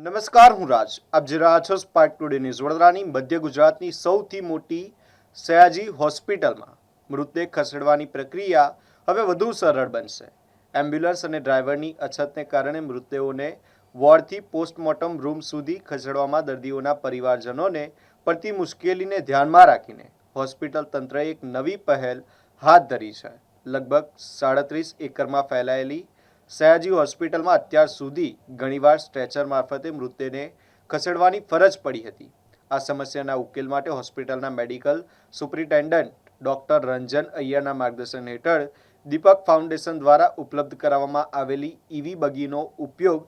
નમસ્કાર, હું રાજ. આપ જોઈ રહ્યા છો સ્પાર્ક ટુડે ન્યૂઝ. વડોદરાની મધ્ય ગુજરાતની સૌથી મોટી સયાજી હોસ્પિટલમાં મૃતદેહ ખસેડવાની પ્રક્રિયા હવે વધુ સરળ બનશે. એમ્બ્યુલન્સ અને ડ્રાઈવરની અછતને કારણે મૃતદેહોને વોર્ડથી પોસ્ટમોર્ટમ રૂમ સુધી ખસેડવામાં દર્દીઓના પરિવારજનોને પડતી મુશ્કેલીને ધ્યાનમાં રાખીને હોસ્પિટલ તંત્રએ એક નવી પહેલ હાથ ધરી છે. લગભગ 37 એકરમાં ફેલાયેલી સયાજી હોસ્પિટલમાં અત્યાર સુધી ઘણીવાર સ્ટ્રેચર મારફતે મૃતદેહને ખસેડવાની ફરજ પડી હતી. આ સમસ્યાના ઉકેલ માટે હોસ્પિટલના મેડિકલ સુપ્રિન્ટેન્ડન્ટ ડોક્ટર રંજન અય્યરના માર્ગદર્શન હેઠળ દીપક ફાઉન્ડેશન દ્વારા ઉપલબ્ધ કરાવવામાં આવેલી ઈવી બગીનો ઉપયોગ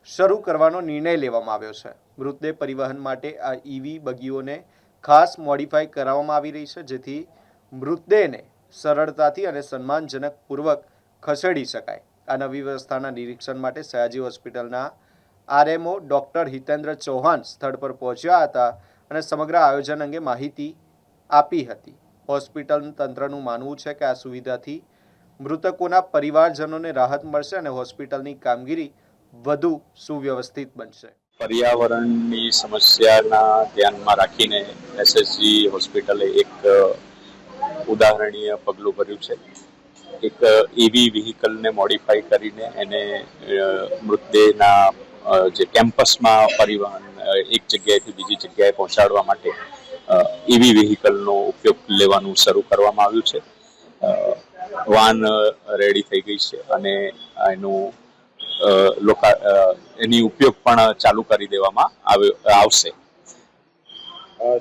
શરૂ કરવાનો નિર્ણય લેવામાં આવ્યો છે. મૃતદેહ પરિવહન માટે આ ઈવી બગીઓને ખાસ મોડિફાઈ કરવામાં આવી રહી છે, જેથી મૃતદેહને સરળતાથી અને સન્માનજનક પૂર્વક ખસેડી શકાય. આ નવી વ્યવસ્થાના નિરીક્ષણ માટે સયાજી હોસ્પિટલના આરએમઓ ડોક્ટર હિતેન્દ્ર ચૌહાણ સ્થળ પર પહોંચ્યા હતા અને સમગ્ર આયોજન અંગે માહિતી આપી હતી. હોસ્પિટલ તંત્રનું માનવું છે કે આ સુવિધાથી મૃતકોના પરિવારજનોને રાહત મળશે અને હોસ્પિટલની કામગીરી વધુ સુવ્યવસ્થિત બનશે. પર્યાવરણની સમસ્યાના ધ્યાનમાં રાખીને એસએસજી હોસ્પિટલે એક ઉદાહરણીય પગલું ભર્યું છે. એક ઈવી વ્હીકલને મોડિફાઈ કરીને એને મૃતદેહના જે કેમ્પસમાં પરિવહન એક જગ્યાએથી બીજી જગ્યાએ પહોંચાડવા માટે ઈવી વ્હીકલનો ઉપયોગ લેવાનું શરૂ કરવામાં આવ્યું છે. વાન રેડી થઈ ગઈ છે અને એની ઉપયોગ પણ ચાલુ કરી દેવામાં આવશે.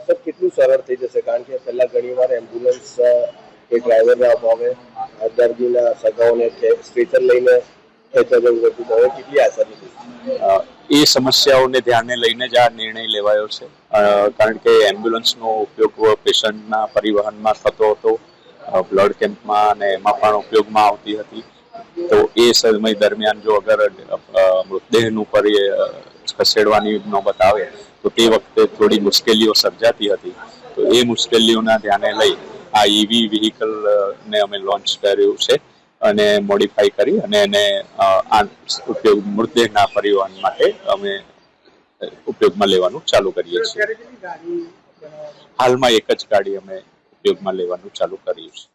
સર, કેટલું સરળ થઈ જશે? કારણ કે પહેલા ઘણીવાર એમ્બ્યુલન્સ કે ડ્રાઈવરના અભાવે દર્દીના સગાઓને સ્ટ્રેચર લઈને ખેંચવા જવું પડતું. હવે કેટલી આસાની થઈ? એ સમસ્યાઓને ધ્યાને લઈને જ આ નિર્ણય લેવાયો છે. કારણ કે એમ્બ્યુલન્સનો ઉપયોગ પેશન્ટના પરિવહનમાં થતો હતો, બ્લડ કેમ્પમાં અને એમાં પણ ઉપયોગમાં આવતી હતી. તો એ સમય દરમિયાન જો અગર મૃતદેહનું ખસેડવાની નોબત આવે તો તે વખતે થોડી મુશ્કેલીઓ સર્જાતી હતી. તો એ મુશ્કેલીઓના ધ્યાને લઈ આ ઈવી વ્હીકલને અમે લોન્ચ કર્યું છે અને મોડિફાઈ કરી અને એને ઉપયોગ મૃતદેહના પરિવહન માટે અમે ઉપયોગમાં લેવાનું ચાલુ કરીએ છીએ. હાલમાં એક જ ગાડી અમે ઉપયોગમાં લેવાનું ચાલુ કર્યું છે.